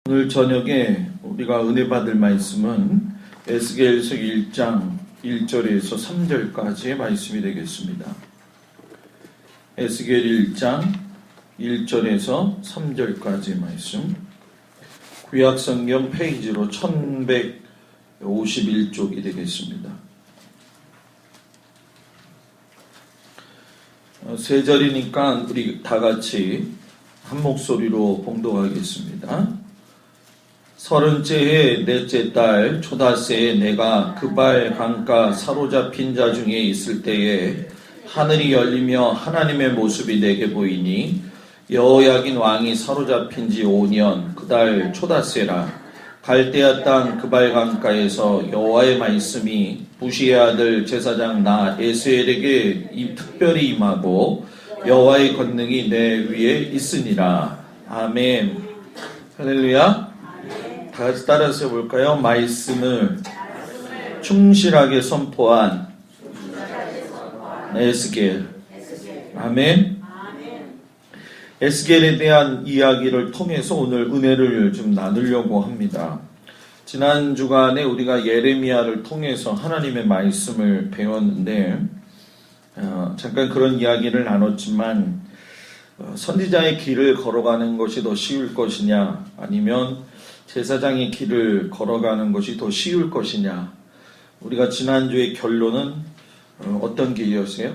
오늘 저녁에 우리가 은혜 받을 말씀은 에스겔서 1장 1절에서 3절까지의 말씀이 되겠습니다. 에스겔 1장 1절에서 3절까지의 말씀, 구약성경 페이지로 1151쪽이 되겠습니다. 세 절이니까 우리 다 같이 한 목소리로 봉독하겠습니다. 30째 해 넷째 달 초다새에 내가 그발 강가 사로잡힌 자 중에 있을 때에 하늘이 열리며 하나님의 모습이 내게 보이니 여호야긴 왕이 사로잡힌 지 5년 그 달 초다새라. 갈대아 땅 그발 강가에서 여호와의 말씀이 부시의 아들 제사장 나 에스엘에게 특별히 임하고 여호와의 권능이 내 위에 있으니라. 아멘. 할렐루야. 다 같이 따라서 볼까요? 말씀을 충실하게 선포한 에스겔. 아멘. 에스겔에 대한 이야기를 통해서 오늘 은혜를 좀 나누려고 합니다. 지난 주간에 우리가 예레미야를 통해서 하나님의 말씀을 배웠는데 잠깐 그런 이야기를 나눴지만 선지자의 길을 걸어가는 것이 더 쉬울 것이냐, 아니면 제사장의 길을 걸어가는 것이 더 쉬울 것이냐. 우리가 지난주의 결론은 어떤 길이었어요?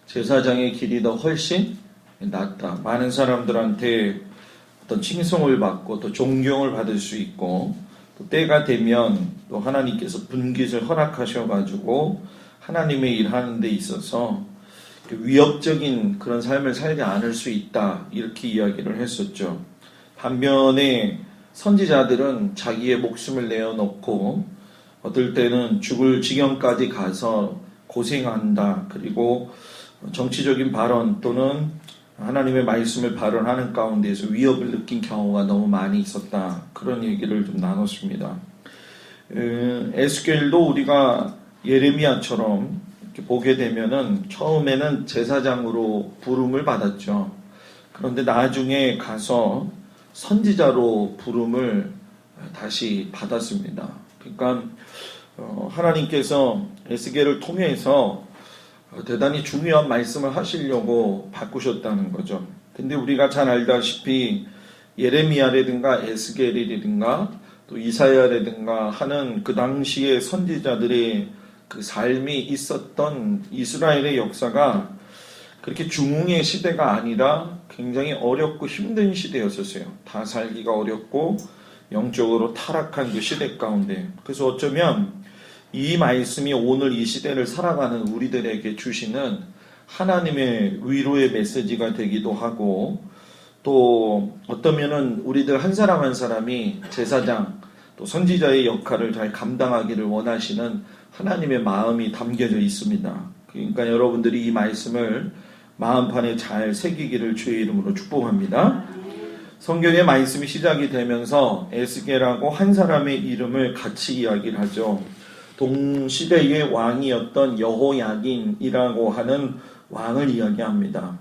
제사장의 길이 더 훨씬 낫다. 많은 사람들한테 어떤 칭송을 받고 또 존경을 받을 수 있고, 또 때가 되면 또 하나님께서 분깃을 허락하셔가지고 하나님의 일하는 데 있어서 위협적인 그런 삶을 살지 않을 수 있다, 이렇게 이야기를 했었죠. 반면에 선지자들은 자기의 목숨을 내어놓고 어떨 때는 죽을 지경까지 가서 고생한다. 그리고 정치적인 발언 또는 하나님의 말씀을 발언하는 가운데에서 위협을 느낀 경우가 너무 많이 있었다. 그런 얘기를 좀 나눴습니다. 에스겔도 우리가 예레미야처럼 이렇게 보게 되면은 처음에는 제사장으로 부름을 받았죠. 그런데 나중에 가서 선지자로 부름을 다시 받았습니다. 그러니까 하나님께서 에스겔을 통해서 대단히 중요한 말씀을 하시려고 바꾸셨다는 거죠. 근데 우리가 잘 알다시피 예레미야라든가 에스겔이라든가 또 이사야라든가 하는 그 당시의 선지자들의 그 삶이 있었던 이스라엘의 역사가 그렇게 중흥의 시대가 아니라 굉장히 어렵고 힘든 시대였었어요. 다 살기가 어렵고 영적으로 타락한 그 시대 가운데. 그래서 어쩌면 이 말씀이 오늘 이 시대를 살아가는 우리들에게 주시는 하나님의 위로의 메시지가 되기도 하고, 또 어떠면은 우리들 한 사람 한 사람이 제사장 또 선지자의 역할을 잘 감당하기를 원하시는 하나님의 마음이 담겨져 있습니다. 그러니까 여러분들이 이 말씀을 마음판에 잘 새기기를 주의 이름으로 축복합니다. 성경의 말씀이 시작이 되면서 에스겔하고 한 사람의 이름을 같이 이야기를 하죠. 동시대의 왕이었던 여호야긴이라고 하는 왕을 이야기합니다.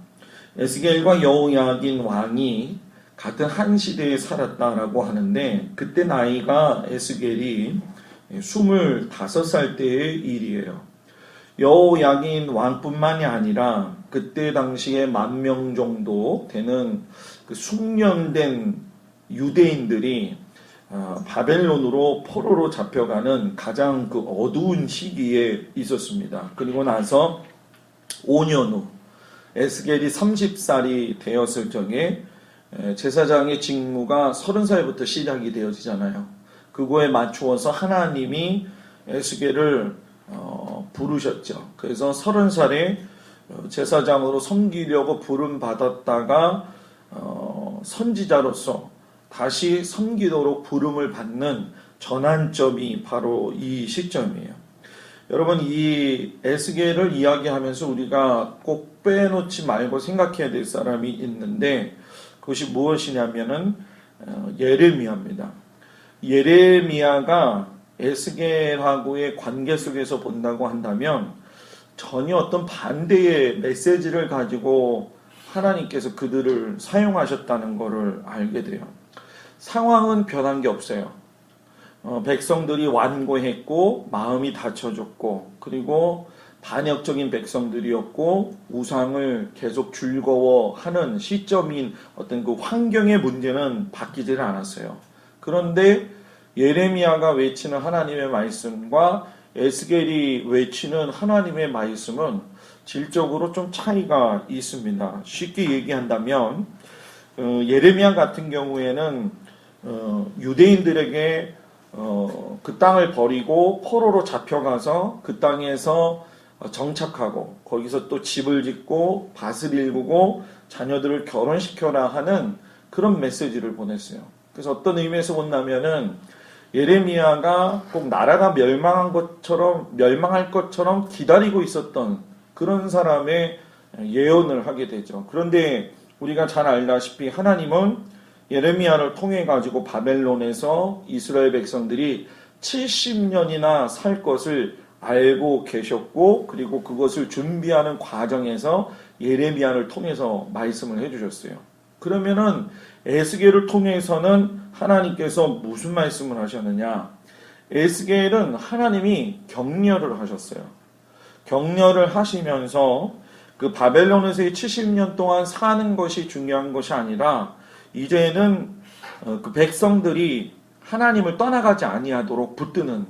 에스겔과 여호야긴 왕이 같은 한 시대에 살았다라고 하는데, 그때 나이가 에스겔이 25살 때의 일이에요. 여호야긴 왕뿐만이 아니라 그때 당시에 10,000명 정도 되는 그 숙련된 유대인들이 바벨론으로 포로로 잡혀가는 가장 그 어두운 시기에 있었습니다. 그리고 나서 5년 후 에스겔이 30살이 되었을 적에 제사장의 직무가 30살부터 시작이 되어지잖아요. 그거에 맞추어서 하나님이 에스겔을 부르셨죠. 그래서 30살에 제사장으로 섬기려고 부름 받았다가 선지자로서 다시 섬기도록 부름을 받는 전환점이 바로 이 시점이에요. 여러분, 이 에스겔을 이야기하면서 우리가 꼭 빼놓지 말고 생각해야 될 사람이 있는데, 그것이 무엇이냐면은 예레미야입니다. 예레미야가 에스겔하고의 관계 속에서 본다고 한다면 전혀 어떤 반대의 메시지를 가지고 하나님께서 그들을 사용하셨다는 것을 알게 돼요. 상황은 변한 게 없어요. 백성들이 완고했고 마음이 닫혀졌고 그리고 반역적인 백성들이었고 우상을 계속 즐거워하는 시점인 어떤 그 환경의 문제는 바뀌지를 않았어요. 그런데 예레미야가 외치는 하나님의 말씀과 에스겔이 외치는 하나님의 말씀은 질적으로 좀 차이가 있습니다. 쉽게 얘기한다면 예레미야 같은 경우에는 유대인들에게 그 땅을 버리고 포로로 잡혀가서 그 땅에서 정착하고 거기서 또 집을 짓고 밭을 일구고 자녀들을 결혼시켜라 하는 그런 메시지를 보냈어요. 그래서 어떤 의미에서 본다면은 예레미야가 꼭 나라가 멸망할 것처럼 기다리고 있었던 그런 사람의 예언을 하게 되죠. 그런데 우리가 잘 알다시피 하나님은 예레미야를 통해 가지고 바벨론에서 이스라엘 백성들이 70년이나 살 것을 알고 계셨고 그리고 그것을 준비하는 과정에서 예레미야를 통해서 말씀을 해주셨어요. 그러면은 에스겔을 통해서는 하나님께서 무슨 말씀을 하셨느냐? 에스겔은 하나님이 격려를 하셨어요. 격려를 하시면서 그 바벨론에서의 70년 동안 사는 것이 중요한 것이 아니라 이제는 그 백성들이 하나님을 떠나가지 아니하도록 붙드는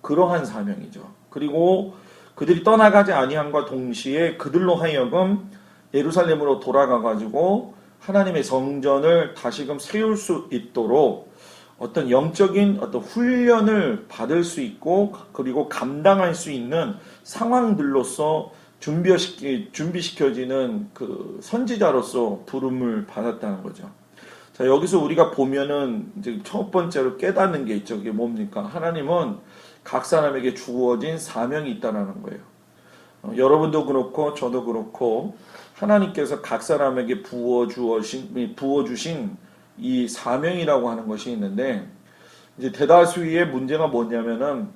그러한 사명이죠. 그리고 그들이 떠나가지 아니함과 동시에 그들로 하여금 예루살렘으로 돌아가 가지고 하나님의 성전을 다시금 세울 수 있도록 어떤 영적인 어떤 훈련을 받을 수 있고 그리고 감당할 수 있는 상황들로서 준비시켜지는 그 선지자로서 부름을 받았다는 거죠. 자, 여기서 우리가 보면은 이제 첫 번째로 깨닫는 게 있죠. 그게 뭡니까? 하나님은 각 사람에게 주어진 사명이 있다는 거예요. 여러분도 그렇고 저도 그렇고 하나님께서 각 사람에게 부어주신 이 사명이라고 하는 것이 있는데 이제 대다수의 문제가 뭐냐면은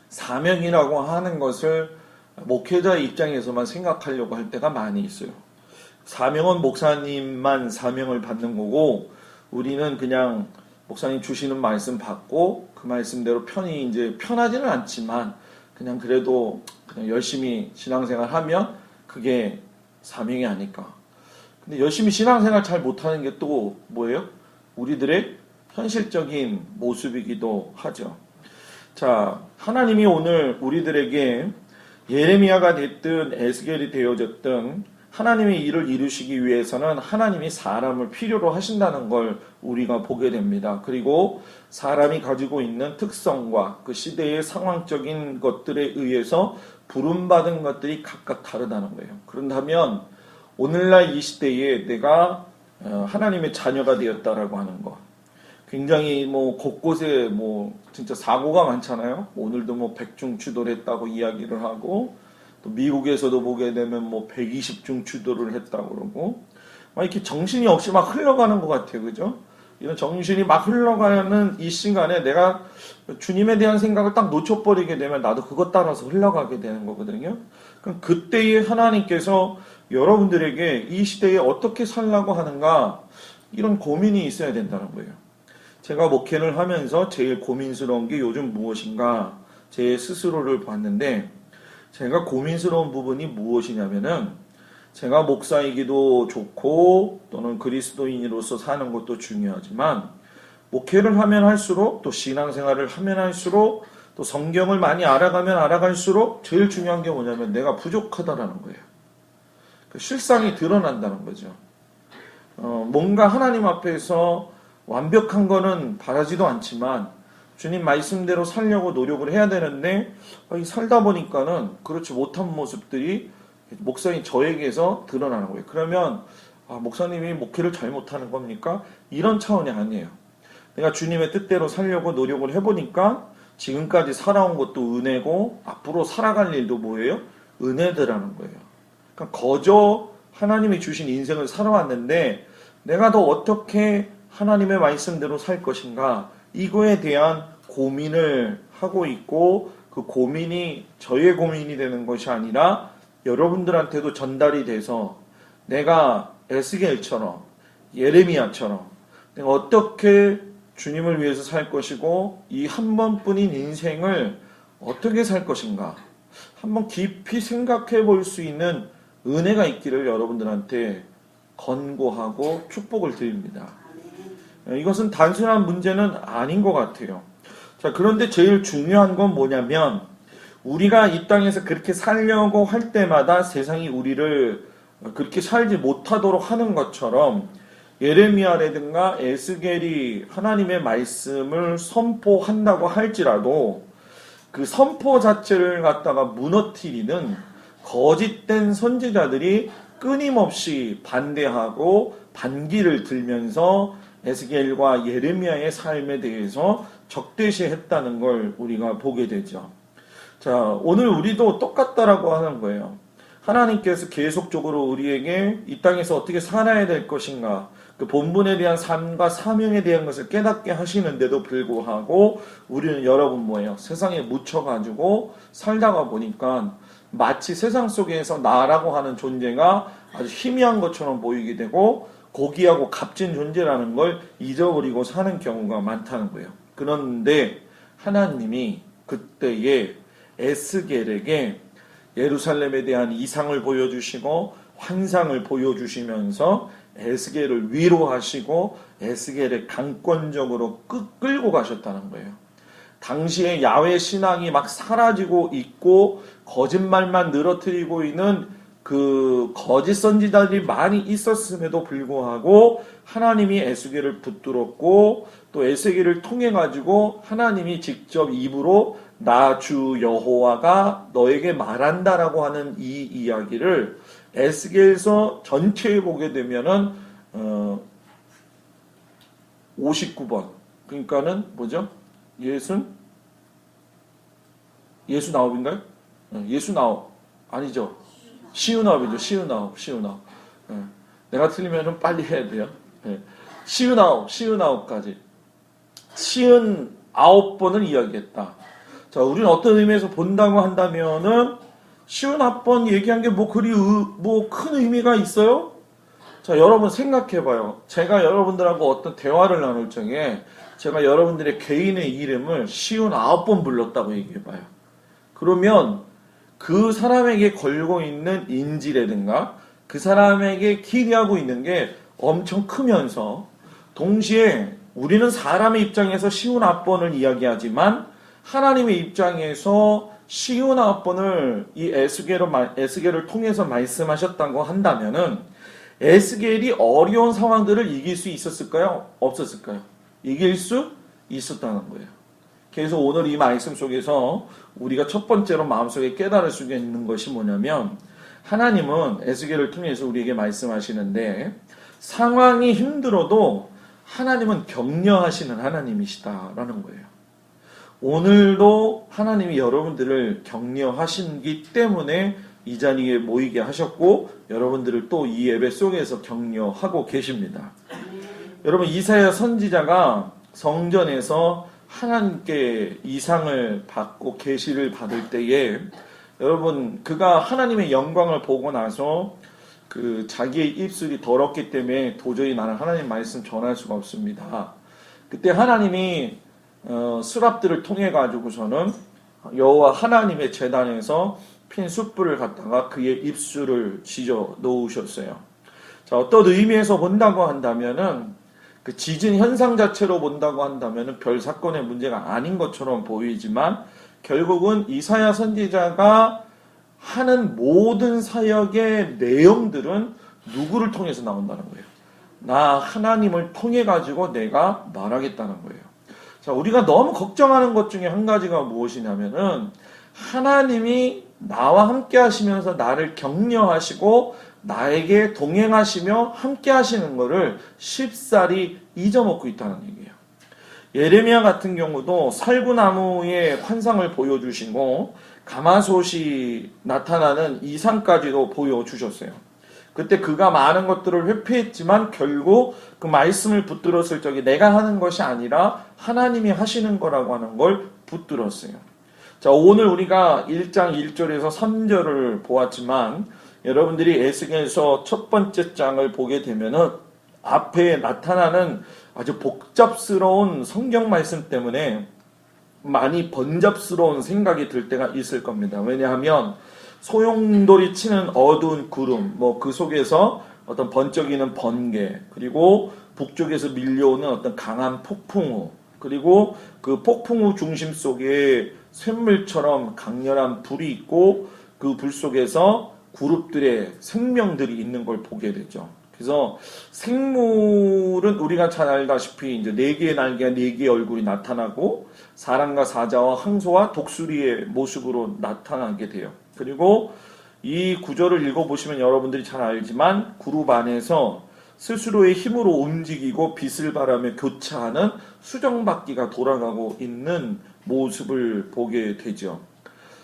사명이라고 하는 것을 목회자의 입장에서만 생각하려고 할 때가 많이 있어요. 사명은 목사님만 사명을 받는 거고 우리는 그냥 목사님 주시는 말씀 받고 그 말씀대로 이제 편하지는 않지만 그냥 그래도 그냥 열심히 신앙생활 하면 그게 사명이 아닐까. 근데 열심히 신앙생활 잘 못하는 게 또 뭐예요? 우리들의 현실적인 모습이기도 하죠. 자, 하나님이 오늘 우리들에게 예레미야가 됐든 에스겔이 되어졌든 하나님의 일을 이루시기 위해서는 하나님이 사람을 필요로 하신다는 걸 우리가 보게 됩니다. 그리고 사람이 가지고 있는 특성과 그 시대의 상황적인 것들에 의해서 부름받은 것들이 각각 다르다는 거예요. 그런다면 오늘날 이 시대에 내가 하나님의 자녀가 되었다라고 하는 것, 굉장히 곳곳에 진짜 사고가 많잖아요. 오늘도 백중추돌 했다고 이야기를 하고 또 미국에서도 보게 되면 120중 추돌을 했다고 그러고 이렇게 정신이 없이 막 흘러가는 것 같아요. 그죠? 이런 정신이 막 흘러가는 이 시간에 내가 주님에 대한 생각을 딱 놓쳐버리게 되면 나도 그것 따라서 흘러가게 되는 거거든요. 그럼 그때에 하나님께서 여러분들에게 이 시대에 어떻게 살라고 하는가 이런 고민이 있어야 된다는 거예요. 제가 목회를 하면서 제일 고민스러운 게 요즘 무엇인가 제 스스로를 봤는데 제가 고민스러운 부분이 무엇이냐면은 제가 목사이기도 좋고 또는 그리스도인으로서 사는 것도 중요하지만 목회를 하면 할수록 또 신앙생활을 하면 할수록 또 성경을 많이 알아가면 알아갈수록 제일 중요한 게 뭐냐면 내가 부족하다라는 거예요. 그 실상이 드러난다는 거죠. 뭔가 하나님 앞에서 완벽한 거는 바라지도 않지만 주님 말씀대로 살려고 노력을 해야 되는데 살다 보니까는 그렇지 못한 모습들이 목사님 저에게서 드러나는 거예요. 그러면 목사님이 목회를 잘못하는 겁니까? 이런 차원이 아니에요. 내가 주님의 뜻대로 살려고 노력을 해보니까 지금까지 살아온 것도 은혜고 앞으로 살아갈 일도 뭐예요? 은혜더라는 거예요. 그러니까 거저 하나님이 주신 인생을 살아왔는데 내가 더 어떻게 하나님의 말씀대로 살 것인가 이거에 대한 고민을 하고 있고 그 고민이 저의 고민이 되는 것이 아니라 여러분들한테도 전달이 돼서 내가 에스겔처럼 예레미야처럼 내가 어떻게 주님을 위해서 살 것이고 이 한 번뿐인 인생을 어떻게 살 것인가 한번 깊이 생각해 볼 수 있는 은혜가 있기를 여러분들한테 권고하고 축복을 드립니다. 이것은 단순한 문제는 아닌 것 같아요. 자, 그런데 제일 중요한 건 뭐냐면 우리가 이 땅에서 그렇게 살려고 할 때마다 세상이 우리를 그렇게 살지 못하도록 하는 것처럼 예레미야라든가 에스겔이 하나님의 말씀을 선포한다고 할지라도 그 선포 자체를 갖다가 무너뜨리는 거짓된 선지자들이 끊임없이 반대하고 반기를 들면서 에스겔과 예레미야의 삶에 대해서 적대시했다는 걸 우리가 보게 되죠. 자, 오늘 우리도 똑같다라고 하는 거예요. 하나님께서 계속적으로 우리에게 이 땅에서 어떻게 살아야 될 것인가, 그 본분에 대한 삶과 사명에 대한 것을 깨닫게 하시는데도 불구하고 우리는 여러분 뭐예요? 세상에 묻혀가지고 살다가 보니까 마치 세상 속에서 나라고 하는 존재가 아주 희미한 것처럼 보이게 되고 고귀하고 값진 존재라는 걸 잊어버리고 사는 경우가 많다는 거예요. 그런데 하나님이 그때에 에스겔에게 예루살렘에 대한 이상을 보여주시고 환상을 보여주시면서 에스겔을 위로하시고 에스겔을 강권적으로 끌고 가셨다는 거예요. 당시에 야훼 신앙이 막 사라지고 있고 거짓말만 늘어뜨리고 있는 그 거짓 선지자들이 많이 있었음에도 불구하고 하나님이 에스겔을 붙들었고 또 에스겔을 통해 가지고 하나님이 직접 입으로 나 주 여호와가 너에게 말한다라고 하는 이 이야기를 에스겔서 전체에 보게 되면은 59번 그러니까는 뭐죠? 69인가요? 69 아니죠? 시우나옵이죠. 시우나옵. 내가 틀리면 빨리 해야 돼요. 시우나옵까지 59번을 이야기했다. 자, 우리는 어떤 의미에서 본다고 한다면은 59번 얘기한 게 뭐 그리 큰 의미가 있어요? 자, 여러분 생각해봐요. 제가 여러분들하고 어떤 대화를 나눌 적에 제가 여러분들의 개인의 이름을 59번 불렀다고 얘기해봐요. 그러면 그 사람에게 걸고 있는 인지라든가 그 사람에게 기대하고 있는 게 엄청 크면서 동시에 우리는 사람의 입장에서 59번을 이야기하지만 하나님의 입장에서 59번을 이 에스겔을 통해서 말씀하셨다고 한다면은 에스겔이 어려운 상황들을 이길 수 있었을까요? 없었을까요? 이길 수 있었다는 거예요. 그래서 오늘 이 말씀 속에서 우리가 첫 번째로 마음속에 깨달을 수 있는 것이 뭐냐면 하나님은 에스겔을 통해서 우리에게 말씀하시는데 상황이 힘들어도 하나님은 격려하시는 하나님이시다라는 거예요. 오늘도 하나님이 여러분들을 격려하시기 때문에 이 자리에 모이게 하셨고 여러분들을 또 이 예배 속에서 격려하고 계십니다. 여러분 이사야 선지자가 성전에서 하나님께 이상을 받고 계시를 받을 때에 여러분 그가 하나님의 영광을 보고 나서 그 자기의 입술이 더럽기 때문에 도저히 나는 하나님 말씀 전할 수가 없습니다. 그때 하나님이 수랍들을 통해 가지고서는 여호와 하나님의 제단에서 핀 숯불을 갖다가 그의 입술을 지져 놓으셨어요. 자, 어떤 의미에서 본다고 한다면은 그 지진 현상 자체로 본다고 한다면은 별 사건의 문제가 아닌 것처럼 보이지만 결국은 이사야 선지자가 하는 모든 사역의 내용들은 누구를 통해서 나온다는 거예요. 나 하나님을 통해 가지고 내가 말하겠다는 거예요. 자, 우리가 너무 걱정하는 것 중에 한 가지가 무엇이냐면은 하나님이 나와 함께 하시면서 나를 격려하시고 나에게 동행하시며 함께 하시는 것을 쉽사리 잊어먹고 있다는 얘기예요. 예레미야 같은 경우도 살구나무의 환상을 보여주시고 가마솥이 나타나는 이상까지도 보여주셨어요. 그때 그가 많은 것들을 회피했지만 결국 그 말씀을 붙들었을 적에 내가 하는 것이 아니라 하나님이 하시는 거라고 하는 걸 붙들었어요. 자, 오늘 우리가 1장 1절에서 3절을 보았지만 여러분들이 에스겔서 첫 번째 장을 보게 되면은 앞에 나타나는 아주 복잡스러운 성경 말씀 때문에 많이 번잡스러운 생각이 들 때가 있을 겁니다. 왜냐하면 소용돌이 치는 어두운 구름, 그 속에서 어떤 번쩍이는 번개, 그리고 북쪽에서 밀려오는 어떤 강한 폭풍우, 그리고 그 폭풍우 중심 속에 샘물처럼 강렬한 불이 있고 그 불 속에서 그룹들의 생명들이 있는 걸 보게 되죠. 그래서 생물은 우리가 잘 알다시피 이제 네 개의 날개와 네 개의 얼굴이 나타나고 사람과 사자와 항소와 독수리의 모습으로 나타나게 돼요. 그리고 이 구절을 읽어보시면 여러분들이 잘 알지만 그룹 안에서 스스로의 힘으로 움직이고 빛을 발하며 교차하는 수정바퀴가 돌아가고 있는 모습을 보게 되죠.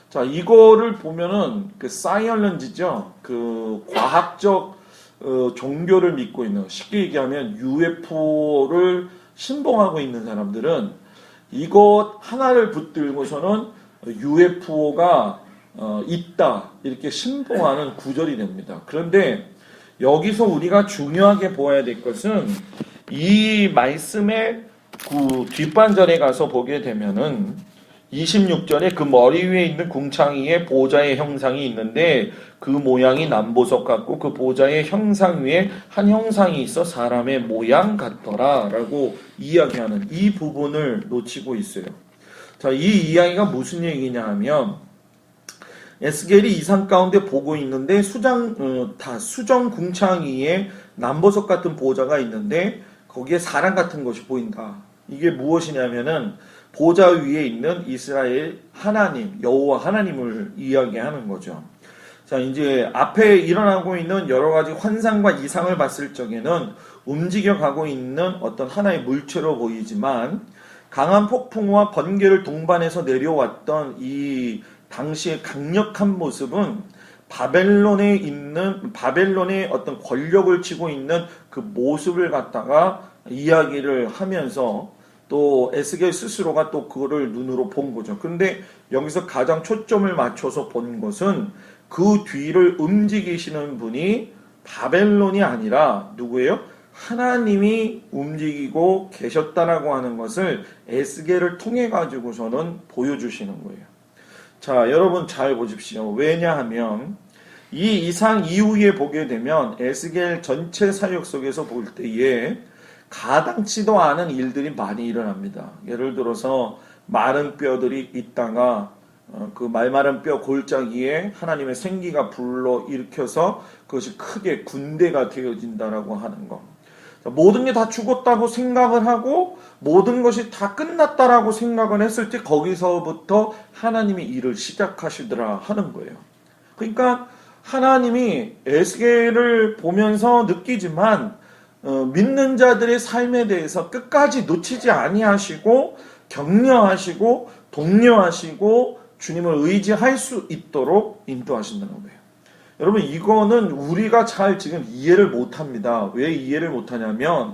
자, 이거를 보면은 그 사이언런지죠. 그 과학적 종교를 믿고 있는, 쉽게 얘기하면 UFO를 신봉하고 있는 사람들은 이것 하나를 붙들고서는 UFO가 있다 이렇게 신봉하는 구절이 됩니다. 그런데 여기서 우리가 중요하게 보아야 될 것은 이 말씀의 그 뒷반절에 가서 보게 되면은 26절에 그 머리 위에 있는 궁창이에 보좌의 형상이 있는데 그 모양이 남보석 같고 그 보좌의 형상 위에 한 형상이 있어 사람의 모양 같더라 라고 이야기하는 이 부분을 놓치고 있어요. 자, 이 이야기가 무슨 얘기냐 하면 에스겔이 이상 가운데 보고 있는데 수정 궁창이에 남보석 같은 보좌가 있는데 거기에 사람 같은 것이 보인다. 이게 무엇이냐면은 보좌 위에 있는 이스라엘 하나님, 여호와 하나님을 이야기하는 거죠. 자, 이제 앞에 일어나고 있는 여러 가지 환상과 이상을 봤을 적에는 움직여가고 있는 어떤 하나의 물체로 보이지만 강한 폭풍과 번개를 동반해서 내려왔던 이 당시의 강력한 모습은 바벨론의 어떤 권력을 쥐고 있는 그 모습을 갖다가 이야기를 하면서 또 에스겔 스스로가 또 그거를 눈으로 본 거죠. 그런데 여기서 가장 초점을 맞춰서 본 것은 그 뒤를 움직이시는 분이 바벨론이 아니라 누구예요? 하나님이 움직이고 계셨다라고 하는 것을 에스겔을 통해 가지고서는 보여주시는 거예요. 자, 여러분 잘 보십시오. 왜냐하면 이 이상 이후에 보게 되면 에스겔 전체 사역 속에서 볼 때에 가당치도 않은 일들이 많이 일어납니다. 예를 들어서 마른 뼈들이 있다가 그 말마른 뼈 골짜기에 하나님의 생기가 불러 일으켜서 그것이 크게 군대가 되어진다라고 하는 것. 모든 게 다 죽었다고 생각을 하고 모든 것이 다 끝났다라고 생각을 했을 때 거기서부터 하나님이 일을 시작하시더라 하는 거예요. 그러니까 하나님이 에스겔을 보면서 느끼지만 믿는 자들의 삶에 대해서 끝까지 놓치지 아니하시고 격려하시고 독려하시고 주님을 의지할 수 있도록 인도하신다는 거예요. 여러분, 이거는 우리가 잘 지금 이해를 못합니다. 왜 이해를 못하냐면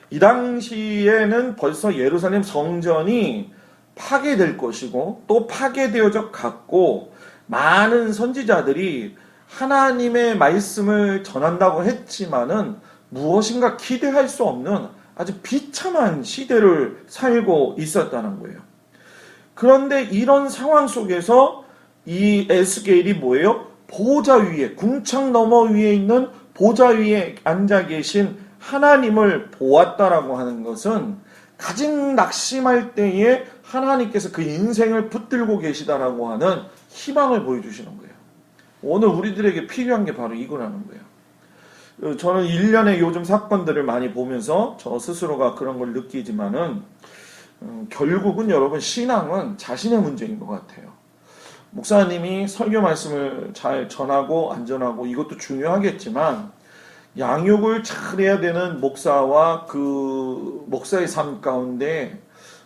이 당시에는 벌써 예루살렘 성전이 파괴될 것이고 또 파괴되어져 갔고 많은 선지자들이 하나님의 말씀을 전한다고 했지만은 무엇인가 기대할 수 없는 아주 비참한 시대를 살고 있었다는 거예요. 그런데 이런 상황 속에서 이 에스겔이 뭐예요? 보좌 위에, 궁창 너머 위에 있는 보좌 위에 앉아 계신 하나님을 보았다라고 하는 것은 가장 낙심할 때에 하나님께서 그 인생을 붙들고 계시다라고 하는 희망을 보여주시는 거예요. 오늘 우리들에게 필요한 게 바로 이거라는 거예요. 저는 일련의 요즘 사건들을 많이 보면서 저 스스로가 그런 걸 느끼지만은 결국은 여러분 신앙은 자신의 문제인 것 같아요. 목사님이 설교 말씀을 잘 전하고 안전하고 이것도 중요하겠지만 양육을 잘해야 되는 목사와 그 목사의 삶 가운데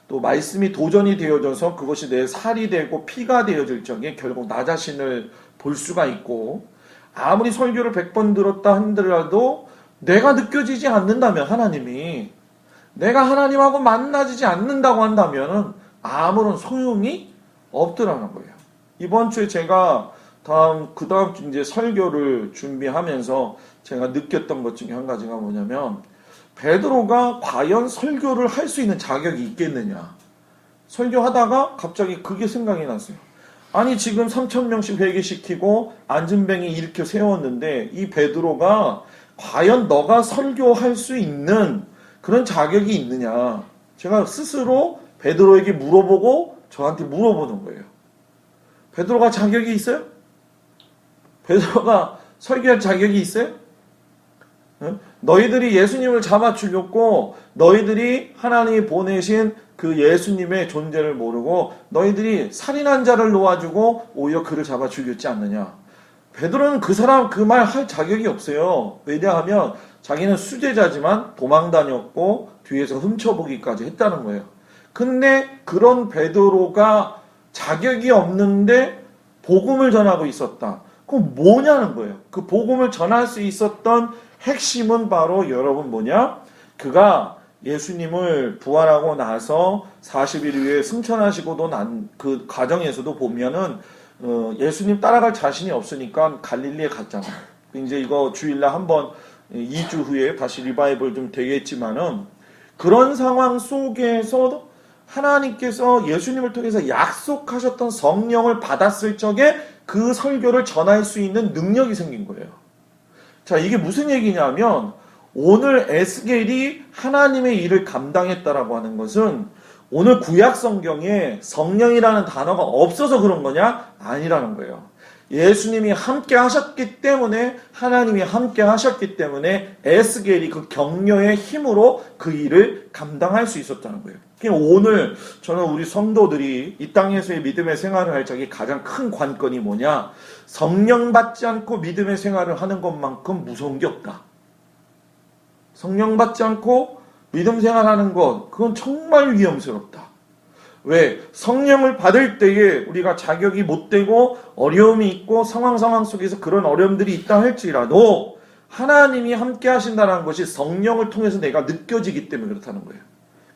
또 말씀이 도전이 되어져서 그것이 내 살이 되고 피가 되어질 적에 결국 나 자신을 볼 수가 있고 아무리 설교를 100번 들었다 한들라도 내가 느껴지지 않는다면 하나님이 내가 하나님하고 만나지지 않는다고 한다면 아무런 소용이 없더라는 거예요. 이번 주에 제가 그 다음 주 이제 설교를 준비하면서 제가 느꼈던 것 중에 한 가지가 뭐냐면 베드로가 과연 설교를 할 수 있는 자격이 있겠느냐. 설교하다가 갑자기 그게 생각이 났어요. 아니 지금 3,000명씩 회개시키고 안진뱅이 일으켜 세웠는데 이 베드로가 과연 너가 설교할 수 있는 그런 자격이 있느냐. 제가 스스로 베드로에게 물어보고 저한테 물어보는 거예요. 베드로가 자격이 있어요? 베드로가 설교할 자격이 있어요? 너희들이 예수님을 잡아 죽였고 너희들이 하나님이 보내신 그 예수님의 존재를 모르고 너희들이 살인한 자를 놓아주고 오히려 그를 잡아 죽였지 않느냐. 베드로는 그 사람 그 말 할 자격이 없어요. 왜냐하면 자기는 수제자지만 도망 다녔고 뒤에서 훔쳐보기까지 했다는 거예요. 근데 그런 베드로가 자격이 없는데 복음을 전하고 있었다. 그럼 뭐냐는 거예요. 그 복음을 전할 수 있었던 핵심은 바로 여러분 뭐냐? 그가 예수님을 부활하고 나서 40일 후에 승천하시고도 난 그 과정에서도 보면은 예수님 따라갈 자신이 없으니까 갈릴리에 갔잖아요. 이제 이거 주일날 한번 2주 후에 다시 리바이벌 좀 되겠지만은 그런 상황 속에서 하나님께서 예수님을 통해서 약속하셨던 성령을 받았을 적에 그 설교를 전할 수 있는 능력이 생긴 거예요. 자, 이게 무슨 얘기냐면 오늘 에스겔이 하나님의 일을 감당했다라고 하는 것은 오늘 구약 성경에 성령이라는 단어가 없어서 그런 거냐? 아니라는 거예요. 예수님이 함께 하셨기 때문에 하나님이 함께 하셨기 때문에 에스겔이 그 격려의 힘으로 그 일을 감당할 수 있었다는 거예요. 오늘 저는 우리 성도들이 이 땅에서의 믿음의 생활을 할 적에 가장 큰 관건이 뭐냐? 성령 받지 않고 믿음의 생활을 하는 것만큼 무서운 게 없다. 성령 받지 않고 믿음 생활하는 것, 그건 정말 위험스럽다. 왜? 성령을 받을 때에 우리가 자격이 못 되고 어려움이 있고 상황 속에서 그런 어려움들이 있다 할지라도 하나님이 함께 하신다는 것이 성령을 통해서 내가 느껴지기 때문에 그렇다는 거예요.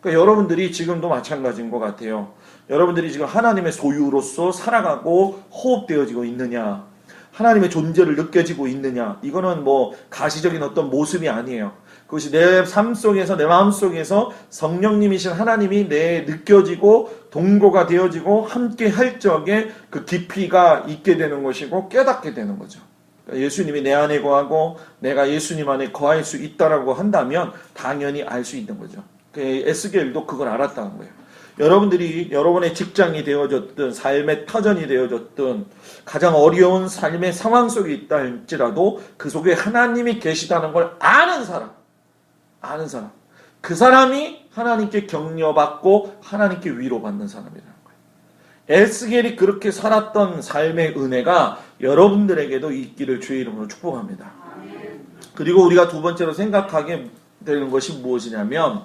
그러니까 여러분들이 지금도 마찬가지인 것 같아요. 여러분들이 지금 하나님의 소유로서 살아가고 호흡되어지고 있느냐, 하나님의 존재를 느껴지고 있느냐, 이거는 뭐 가시적인 어떤 모습이 아니에요. 그것이 내 삶 속에서 내 마음 속에서 성령님이신 하나님이 내 느껴지고 동거가 되어지고 함께 할 적에 그 깊이가 있게 되는 것이고 깨닫게 되는 거죠. 그러니까 예수님이 내 안에 거하고 내가 예수님 안에 거할 수 있다라고 한다면 당연히 알 수 있는 거죠. 에스겔도 그걸 알았다는 거예요. 여러분들이 여러분의 직장이 되어졌든 삶의 터전이 되어졌든 가장 어려운 삶의 상황 속에 있다 할지라도 그 속에 하나님이 계시다는 걸 아는 사람, 그 사람이 하나님께 격려받고 하나님께 위로받는 사람이라는 거예요. 에스겔이 그렇게 살았던 삶의 은혜가 여러분들에게도 있기를 주의 이름으로 축복합니다. 그리고 우리가 두 번째로 생각하게 되는 것이 무엇이냐면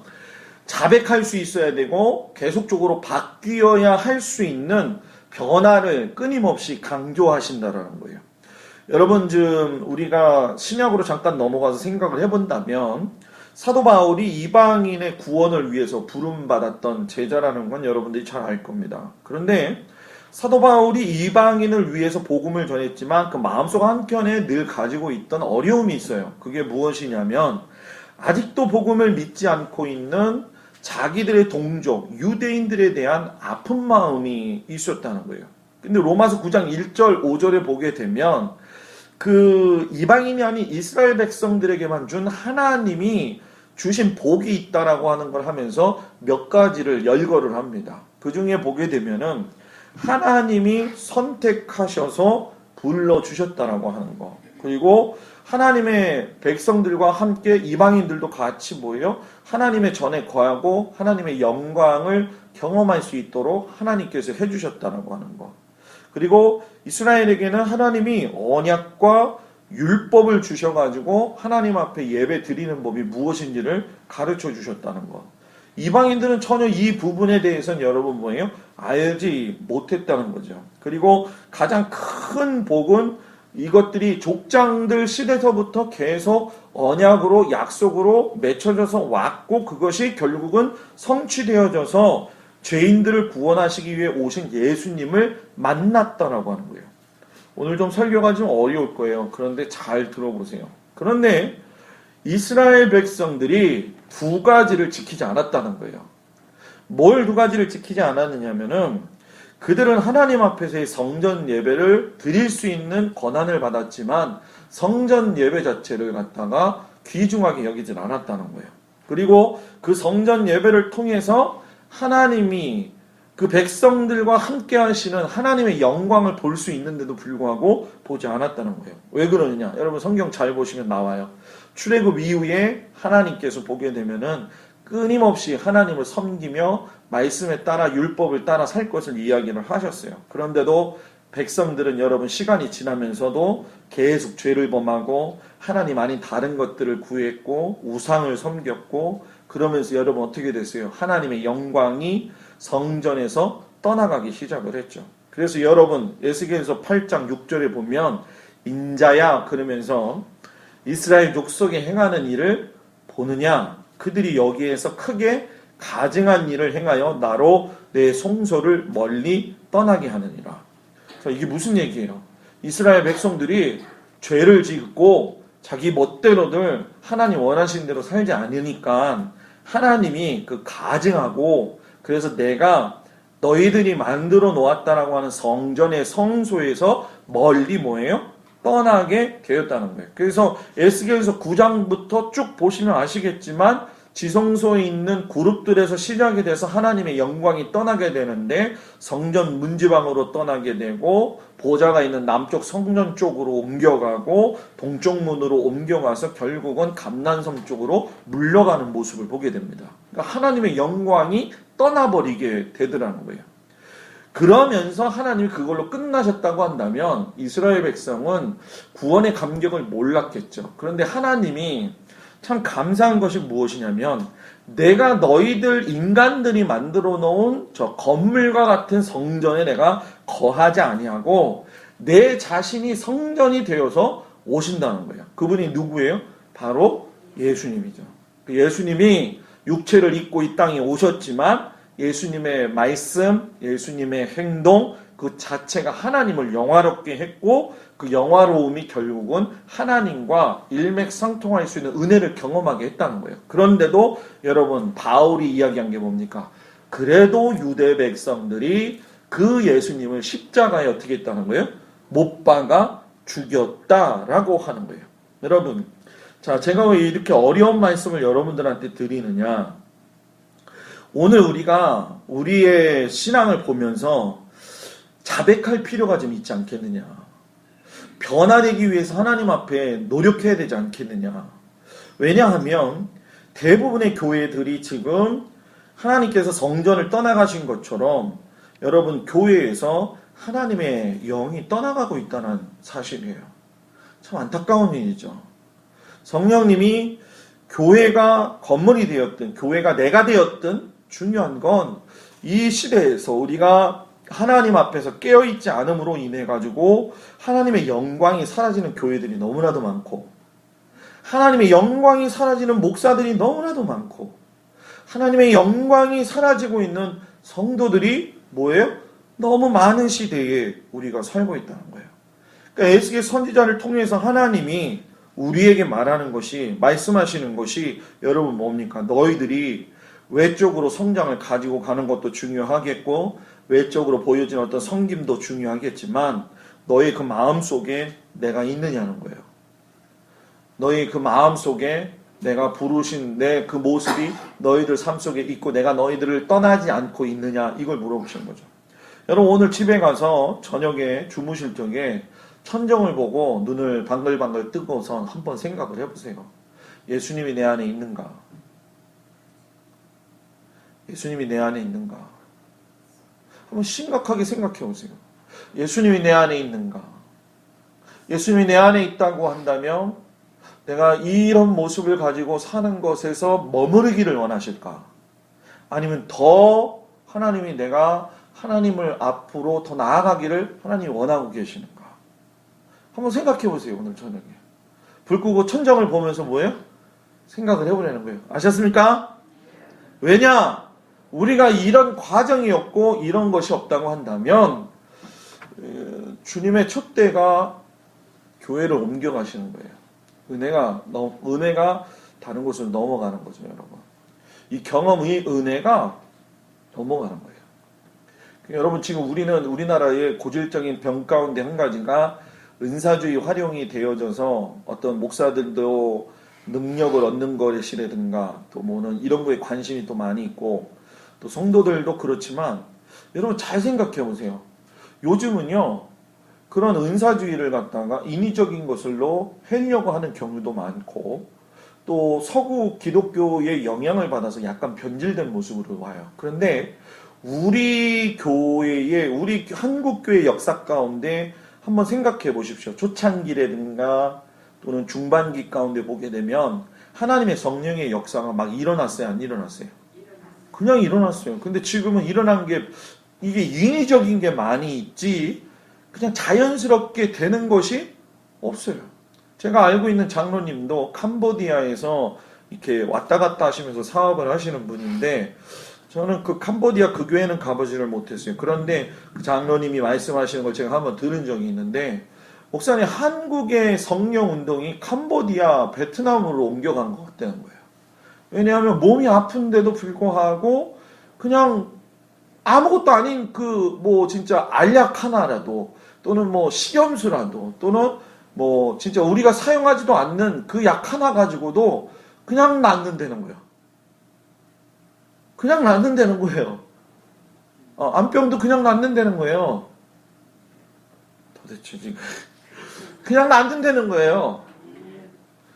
자백할 수 있어야 되고 계속적으로 바뀌어야 할 수 있는 변화를 끊임없이 강조하신다라는 거예요. 여러분 좀 우리가 신약으로 잠깐 넘어가서 생각을 해본다면 사도 바울이 이방인의 구원을 위해서 부름받았던 제자라는 건 여러분들이 잘 알 겁니다. 그런데 사도 바울이 이방인을 위해서 복음을 전했지만 그 마음속 한켠에 늘 가지고 있던 어려움이 있어요. 그게 무엇이냐면 아직도 복음을 믿지 않고 있는 자기들의 동족, 유대인들에 대한 아픈 마음이 있었다는 거예요. 근데 로마서 9장 1절, 5절에 보게 되면 그 이방인이 아닌 이스라엘 백성들에게만 준 하나님이 주신 복이 있다라고 하는 걸 하면서 몇 가지를 열거를 합니다. 그 중에 보게 되면은 하나님이 선택하셔서 불러주셨다라고 하는 거. 그리고 하나님의 백성들과 함께 이방인들도 같이 모여 하나님의 전에 거하고 하나님의 영광을 경험할 수 있도록 하나님께서 해주셨다라고 하는 것. 그리고 이스라엘에게는 하나님이 언약과 율법을 주셔가지고 하나님 앞에 예배 드리는 법이 무엇인지를 가르쳐 주셨다는 것. 이방인들은 전혀 이 부분에 대해서는 여러분 뭐예요? 알지 못했다는 거죠. 그리고 가장 큰 복은 이것들이 족장들 시대서부터 계속 언약으로 약속으로 맺혀져서 왔고 그것이 결국은 성취되어져서 죄인들을 구원하시기 위해 오신 예수님을 만났다라고 하는 거예요. 오늘 좀 설교가 좀 어려울 거예요. 그런데 잘 들어보세요. 그런데 이스라엘 백성들이 두 가지를 지키지 않았다는 거예요. 뭘 두 가지를 지키지 않았느냐면은 그들은 하나님 앞에서의 성전 예배를 드릴 수 있는 권한을 받았지만 성전 예배 자체를 갖다가 귀중하게 여기진 않았다는 거예요. 그리고 그 성전 예배를 통해서 하나님이 그 백성들과 함께 하시는 하나님의 영광을 볼 수 있는데도 불구하고 보지 않았다는 거예요. 왜 그러느냐? 여러분 성경 잘 보시면 나와요. 출애굽 이후에 하나님께서 보게 되면은 끊임없이 하나님을 섬기며 말씀에 따라 율법을 따라 살 것을 이야기를 하셨어요. 그런데도 백성들은 여러분 시간이 지나면서도 계속 죄를 범하고 하나님 아닌 다른 것들을 구했고 우상을 섬겼고 그러면서 여러분 어떻게 됐어요? 하나님의 영광이 성전에서 떠나가기 시작을 했죠. 그래서 여러분 에스겔서 8장 6절에 보면 인자야 그러면서 이스라엘 족속이 행하는 일을 보느냐? 그들이 여기에서 크게 가증한 일을 행하여 나로 내 성소를 멀리 떠나게 하느니라. 자, 이게 무슨 얘기예요? 이스라엘 백성들이 죄를 짓고 자기 멋대로들 하나님 원하시는 대로 살지 않으니까 하나님이 그 가증하고 그래서 내가 너희들이 만들어 놓았다라고 하는 성전의 성소에서 멀리 뭐예요? 떠나게 되었다는 거예요. 그래서 에스겔서 9장부터 쭉 보시면 아시겠지만 지성소에 있는 그룹들에서 시작이 돼서 하나님의 영광이 떠나게 되는데 성전 문지방으로 떠나게 되고 보좌가 있는 남쪽 성전 쪽으로 옮겨가고 동쪽 문으로 옮겨가서 결국은 감난성 쪽으로 물러가는 모습을 보게 됩니다. 그러니까 하나님의 영광이 떠나버리게 되더라는 거예요. 그러면서 하나님이 그걸로 끝나셨다고 한다면 이스라엘 백성은 구원의 감격을 몰랐겠죠. 그런데 하나님이 참 감사한 것이 무엇이냐면 내가 너희들 인간들이 만들어 놓은 저 건물과 같은 성전에 내가 거하지 아니하고 내 자신이 성전이 되어서 오신다는 거예요. 그분이 누구예요? 바로 예수님이죠. 예수님이 육체를 입고 이 땅에 오셨지만 예수님의 말씀, 예수님의 행동 그 자체가 하나님을 영화롭게 했고 그 영화로움이 결국은 하나님과 일맥상통할 수 있는 은혜를 경험하게 했다는 거예요. 그런데도 여러분 바울이 이야기한 게 뭡니까? 그래도 유대 백성들이 그 예수님을 십자가에 어떻게 했다는 거예요? 못 박아 죽였다라고 하는 거예요. 여러분, 자 제가 왜 이렇게 어려운 말씀을 여러분들한테 드리느냐? 오늘 우리가 우리의 신앙을 보면서 자백할 필요가 좀 있지 않겠느냐. 변화되기 위해서 하나님 앞에 노력해야 되지 않겠느냐. 왜냐하면 대부분의 교회들이 지금 하나님께서 성전을 떠나가신 것처럼 여러분 교회에서 하나님의 영이 떠나가고 있다는 사실이에요. 참 안타까운 일이죠. 성령님이 교회가 건물이 되었든 교회가 내가 되었든 중요한 건 이 시대에서 우리가 하나님 앞에서 깨어있지 않음으로 인해 가지고 하나님의 영광이 사라지는 교회들이 너무나도 많고 하나님의 영광이 사라지는 목사들이 너무나도 많고 하나님의 영광이 사라지고 있는 성도들이 뭐예요? 너무 많은 시대에 우리가 살고 있다는 거예요. 그러니까 에스겔 선지자를 통해서 하나님이 우리에게 말하는 것이 말씀하시는 것이 여러분 뭡니까? 너희들이 외적으로 성장을 가지고 가는 것도 중요하겠고 외적으로 보여지는 어떤 섬김도 중요하겠지만 너의 그 마음 속에 내가 있느냐는 거예요. 너의 그 마음 속에 내가 부르신 내 그 모습이 너희들 삶 속에 있고 내가 너희들을 떠나지 않고 있느냐 이걸 물어보시는 거죠. 여러분 오늘 집에 가서 저녁에 주무실 적에 천정을 보고 눈을 방글방글 뜨고서 한번 생각을 해보세요. 예수님이 내 안에 있는가? 예수님이 내 안에 있는가? 한번 심각하게 생각해 보세요. 예수님이 내 안에 있는가? 예수님이 내 안에 있다고 한다면 내가 이런 모습을 가지고 사는 것에서 머무르기를 원하실까? 아니면 더 하나님이 내가 하나님을 앞으로 더 나아가기를 하나님이 원하고 계시는가? 한번 생각해 보세요. 오늘 저녁에. 불 끄고 천정을 보면서 뭐예요? 생각을 해보려는 거예요. 아셨습니까? 왜냐? 우리가 이런 과정이 없고 이런 것이 없다고 한다면 주님의 촛대가 교회를 옮겨가시는 거예요. 은혜가 다른 곳으로 넘어가는 거죠, 여러분. 이 경험의 은혜가 넘어가는 거예요. 여러분, 지금 우리는 우리나라의 고질적인 병 가운데 한 가지가 은사주의 활용이 되어져서 어떤 목사들도 능력을 얻는 것이라든가 또 뭐는 이런 거에 관심이 또 많이 있고 또 성도들도 그렇지만 여러분 잘 생각해 보세요. 요즘은요 그런 은사주의를 갖다가 인위적인 것으로 하려고 하는 경우도 많고 또 서구 기독교의 영향을 받아서 약간 변질된 모습으로 와요. 그런데 우리 교회의 우리 한국교회 역사 가운데 한번 생각해 보십시오. 초창기라든가 또는 중반기 가운데 보게 되면 하나님의 성령의 역사가 막 일어났어요? 안 일어났어요? 그냥 일어났어요. 근데 지금은 일어난 게 이게 인위적인 게 많이 있지 그냥 자연스럽게 되는 것이 없어요. 제가 알고 있는 장로님도 캄보디아에서 이렇게 왔다 갔다 하시면서 사업을 하시는 분인데 저는 그 캄보디아 그 교회는 가보지를 못했어요. 그런데 그 장로님이 말씀하시는 걸 제가 한번 들은 적이 있는데 목사님 한국의 성령 운동이 캄보디아, 베트남으로 옮겨간 것 같다는 거예요. 왜냐하면 몸이 아픈데도 불구하고 그냥 아무것도 아닌 그 뭐 진짜 알약 하나라도 또는 뭐 식염수라도 또는 뭐 진짜 우리가 사용하지도 않는 그 약 하나 가지고도 그냥 낫는다는 거예요. 그냥 낫는다는 거예요. 암병도 그냥 낫는다는 거예요. 도대체 지금 그냥 낫는다는 거예요.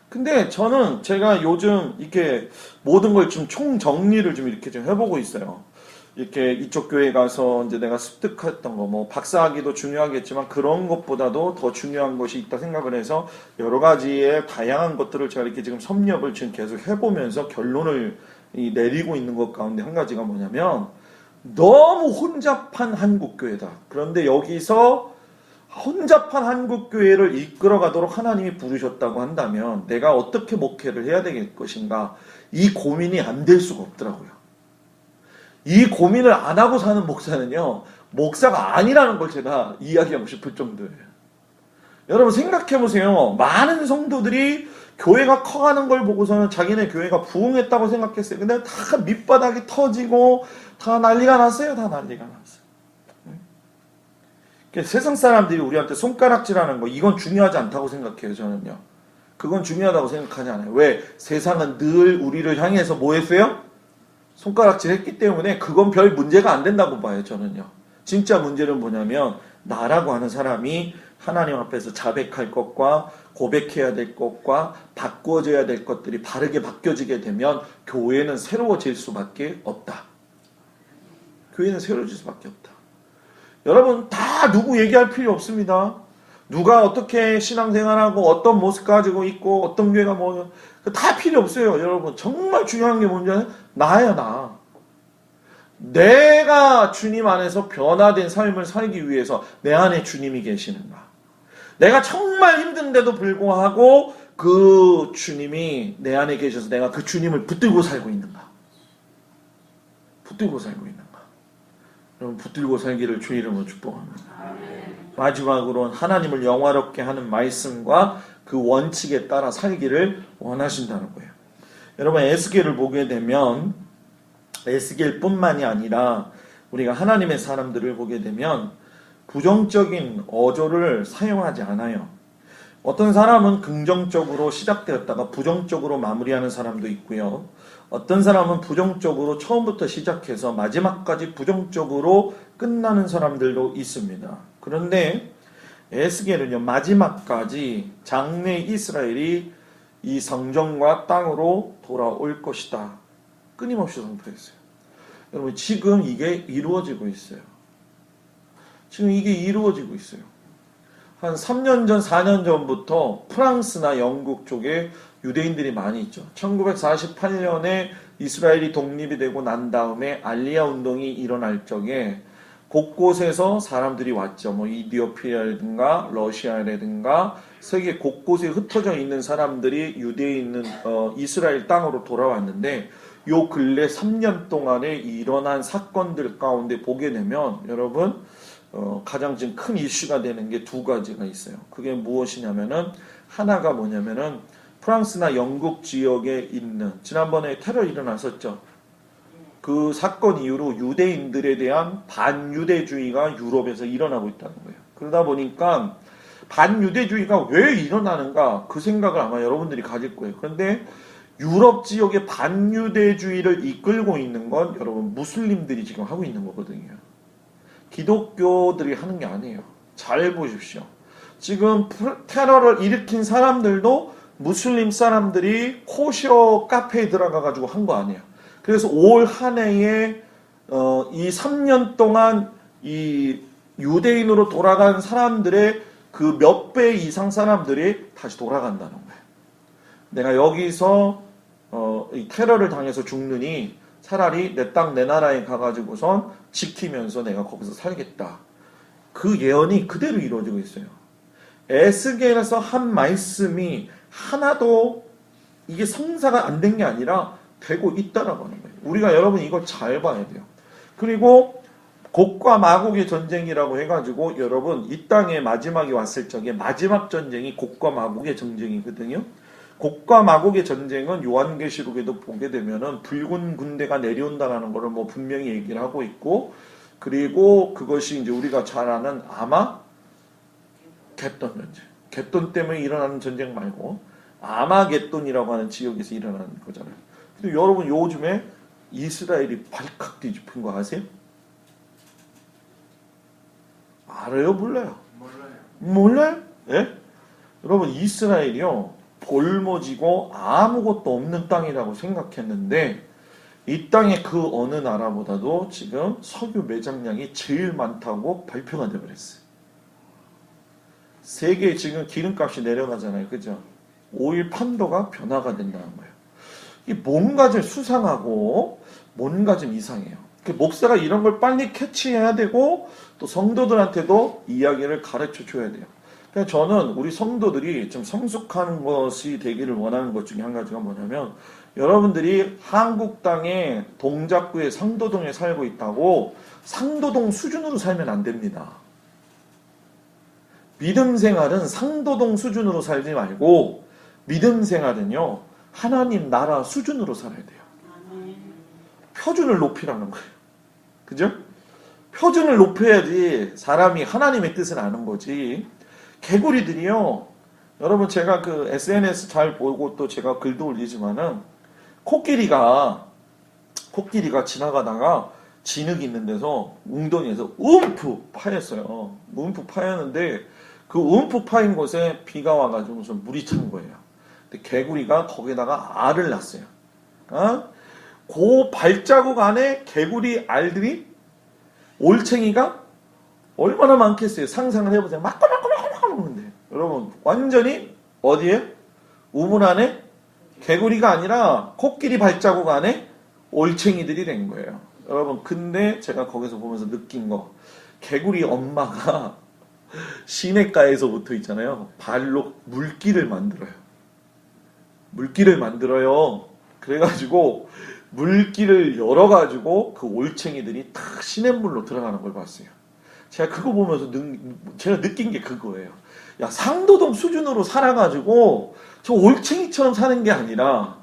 근데 저는 제가 요즘 이렇게 모든 걸 좀 총정리를 좀 이렇게 좀 해보고 있어요. 이렇게 이쪽 교회 가서 이제 내가 습득했던 거, 뭐 박사학위도 중요하겠지만 그런 것보다도 더 중요한 것이 있다 생각을 해서 여러 가지의 다양한 것들을 제가 이렇게 지금 섭렵을 지금 계속 해보면서 결론을 내리고 있는 것 가운데 한 가지가 뭐냐면 너무 혼잡한 한국교회다. 그런데 여기서 혼잡한 한국교회를 이끌어가도록 하나님이 부르셨다고 한다면 내가 어떻게 목회를 해야 될 것인가 이 고민이 안 될 수가 없더라고요. 이 고민을 안 하고 사는 목사는요 목사가 아니라는 걸 제가 이야기하고 싶을 정도예요. 여러분 생각해보세요. 많은 성도들이 교회가 커가는 걸 보고서는 자기네 교회가 부흥했다고 생각했어요. 근데 다 밑바닥이 터지고 다 난리가 났어요. 다 난리가 났어요. 세상 사람들이 우리한테 손가락질하는 거 이건 중요하지 않다고 생각해요. 저는요. 그건 중요하다고 생각하지 않아요. 왜? 세상은 늘 우리를 향해서 뭐 했어요? 손가락질 했기 때문에 그건 별 문제가 안 된다고 봐요. 저는요. 진짜 문제는 뭐냐면 나라고 하는 사람이 하나님 앞에서 자백할 것과 고백해야 될 것과 바꿔줘야 될 것들이 바르게 바뀌어지게 되면 교회는 새로워질 수밖에 없다. 교회는 새로워질 수밖에 없다. 여러분 다 누구 얘기할 필요 없습니다. 누가 어떻게 신앙생활하고 어떤 모습 가지고 있고 어떤 교회가 뭐 다 필요 없어요. 여러분 정말 중요한 게 뭔지 나야 나. 내가 주님 안에서 변화된 삶을 살기 위해서 내 안에 주님이 계시는가. 내가 정말 힘든데도 불구하고 그 주님이 내 안에 계셔서 내가 그 주님을 붙들고 살고 있는가. 붙들고 살고 있는가. 여러분 붙들고 살기를 주 이름으로 축복합니다. 마지막으로 하나님을 영화롭게 하는 말씀과 그 원칙에 따라 살기를 원하신다는 거예요. 여러분 에스겔을 보게 되면 에스겔뿐만이 아니라 우리가 하나님의 사람들을 보게 되면 부정적인 어조를 사용하지 않아요. 어떤 사람은 긍정적으로 시작되었다가 부정적으로 마무리하는 사람도 있고요. 어떤 사람은 부정적으로 처음부터 시작해서 마지막까지 부정적으로 끝나는 사람들도 있습니다. 그런데 에스겔은요 마지막까지 장래 이스라엘이 이 성전과 땅으로 돌아올 것이다. 끊임없이 선포했어요. 여러분 지금 이게 이루어지고 있어요. 지금 이게 이루어지고 있어요. 한 3년 전, 4년 전부터 프랑스나 영국 쪽에 유대인들이 많이 있죠. 1948년에 이스라엘이 독립이 되고 난 다음에 알리야 운동이 일어날 적에 곳곳에서 사람들이 왔죠. 뭐 이디오피아라든가 러시아라든가 세계 곳곳에 흩어져 있는 사람들이 유대에 있는 이스라엘 땅으로 돌아왔는데 요 근래 3년 동안에 일어난 사건들 가운데 보게 되면 여러분 가장 지금 큰 이슈가 되는 게 두 가지가 있어요. 그게 무엇이냐면은 하나가 뭐냐면은 프랑스나 영국 지역에 있는 지난번에 테러 일어났었죠. 그 사건 이후로 유대인들에 대한 반유대주의가 유럽에서 일어나고 있다는 거예요. 그러다 보니까 반유대주의가 왜 일어나는가 그 생각을 아마 여러분들이 가질 거예요. 그런데 유럽 지역의 반유대주의를 이끌고 있는 건 여러분 무슬림들이 지금 하고 있는 거거든요. 기독교들이 하는 게 아니에요. 잘 보십시오. 지금 테러를 일으킨 사람들도 무슬림 사람들이 코시어 카페에 들어가 가지고 한 거 아니에요. 그래서 올 한 해에 이 3년 동안 이 유대인으로 돌아간 사람들의 그 몇 배 이상 사람들이 다시 돌아간다는 거예요. 내가 여기서 이 테러를 당해서 죽느니 차라리 내 땅 내 나라에 가가지고선 지키면서 내가 거기서 살겠다. 그 예언이 그대로 이루어지고 있어요. 에스겔에서 한 말씀이 하나도 이게 성사가 안 된 게 아니라 되고 있다라고 하는 거예요. 우리가 여러분 이걸 잘 봐야 돼요. 그리고 곡과 마곡의 전쟁이라고 해가지고 여러분 이 땅에 마지막이 왔을 적에 마지막 전쟁이 곡과 마곡의 전쟁이거든요. 곡과 마곡의 전쟁은 요한계시록에도 보게 되면은 붉은 군대가 내려온다라는 것을 뭐 분명히 얘기를 하고 있고, 그리고 그것이 이제 우리가 잘 아는 아마 겟돈 전쟁, 겟돈 때문에 일어나는 전쟁 말고 아마겟돈이라고 하는 지역에서 일어나는 거잖아요. 근데 여러분 요즘에 이스라엘이 발칵 뒤집힌 거 아세요? 알아요? 몰라요? 몰라요? 예? 여러분 이스라엘이요 볼모지고 아무것도 없는 땅이라고 생각했는데 이 땅의 그 어느 나라보다도 지금 석유 매장량이 제일 많다고 발표가 되어버렸어요. 세계에 지금 기름값이 내려가잖아요. 그죠? 오일 판도가 변화가 된다는 거예요. 이 뭔가 좀 수상하고 뭔가 좀 이상해요. 목사가 이런 걸 빨리 캐치해야 되고 또 성도들한테도 이야기를 가르쳐 줘야 돼요. 그래서 저는 우리 성도들이 좀 성숙한 것이 되기를 원하는 것 중에 한 가지가 뭐냐면, 여러분들이 한국 땅의 동작구의 상도동에 살고 있다고 상도동 수준으로 살면 안 됩니다. 믿음 생활은 상도동 수준으로 살지 말고 믿음 생활은요 하나님 나라 수준으로 살아야 돼요. 표준을 높이라는 거예요. 그죠? 표준을 높여야지 사람이 하나님의 뜻을 아는 거지. 개구리들이요, 여러분 제가 그 SNS 잘 보고 또 제가 글도 올리지만은 코끼리가 지나가다가 진흙이 있는 데서 웅덩이에서 움푹 파였어요. 움푹 파였는데 그 움푹 파인 곳에 비가 와가지고 무슨 물이 찬 거예요. 근데 개구리가 거기다가 알을 낳았어요. 그 발자국 안에 개구리 알들이, 올챙이가 얼마나 많겠어요. 상상을 해보세요. 막 먹는데 여러분 완전히 어디에? 우물 안에 개구리가 아니라 코끼리 발자국 안에 올챙이들이 된 거예요. 여러분 근데 제가 거기서 보면서 느낀 거, 개구리 엄마가 시냇가에서부터 있잖아요, 발로 물길을 만들어요. 그래가지고 물길을 열어가지고 그 올챙이들이 탁 시냇물로 들어가는 걸 봤어요. 제가 그거 보면서 제가 느낀 게 그거예요. 야, 상도동 수준으로 살아가지고 저 올챙이처럼 사는 게 아니라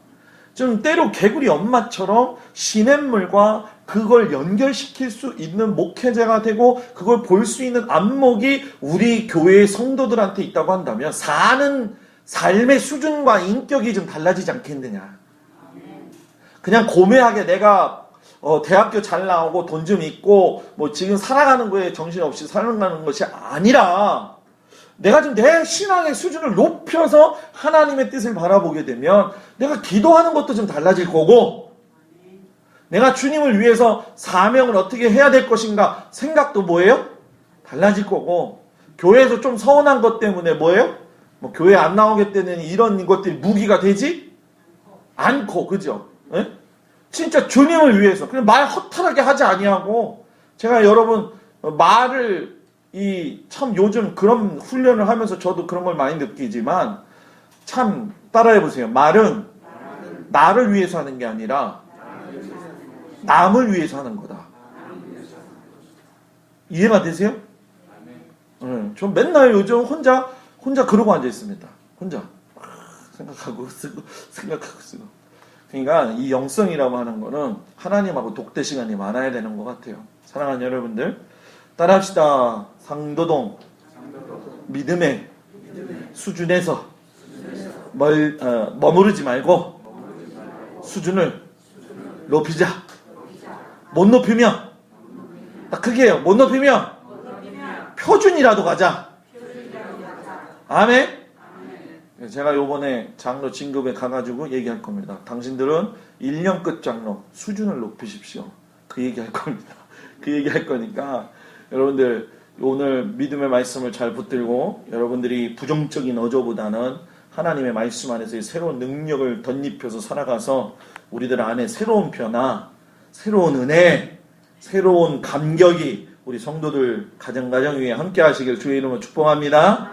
좀 때로 개구리 엄마처럼 시냇물과 그걸 연결시킬 수 있는 목회자가 되고 그걸 볼 수 있는 안목이 우리 교회의 성도들한테 있다고 한다면 사는 삶의 수준과 인격이 좀 달라지지 않겠느냐. 그냥 고매하게 내가 대학교 잘 나오고 돈 좀 있고 뭐 지금 살아가는 거에 정신없이 살아가는 것이 아니라 내가 지금 내 신앙의 수준을 높여서 하나님의 뜻을 바라보게 되면 내가 기도하는 것도 좀 달라질 거고, 내가 주님을 위해서 사명을 어떻게 해야 될 것인가 생각도 뭐예요? 달라질 거고, 교회에서 좀 서운한 것 때문에 뭐예요? 뭐 교회 안 나오겠다는 이런 것들이 무기가 되지 않고, 그죠? 예? 진짜 주님을 위해서 그냥 말 허탈하게 하지 아니하고, 제가 여러분 말을 참 요즘 그런 훈련을 하면서 저도 그런 걸 많이 느끼지만 참 따라해보세요. 말은 나를 위해서 하는 게 아니라 남을 위해서 하는 거다. 이해가 되세요? 네, 저 맨날 요즘 혼자 그러고 앉아 있습니다. 혼자 생각하고 쓰고. 그러니까 이 영성이라고 하는 거는 하나님하고 독대 시간이 많아야 되는 것 같아요. 사랑하는 여러분들, 따라합시다. 상도동 믿음의 수준에서 머무르지 말고 수준을 높이자. 못 높이면 딱 그게요. 못 높이면 표준이라도 가자. 아멘. 제가 요번에 장로 진급에 가가지고 얘기할 겁니다. 당신들은 1년 끝 장로 수준을 높이십시오. 그 얘기할 겁니다. 그 얘기할 거니까 여러분들 오늘 믿음의 말씀을 잘 붙들고 여러분들이 부정적인 어조보다는 하나님의 말씀 안에서의 새로운 능력을 덧입혀서 살아가서 우리들 안에 새로운 변화, 새로운 은혜, 새로운 감격이 우리 성도들 가정 위에 함께 하시길 주의 이름으로 축복합니다.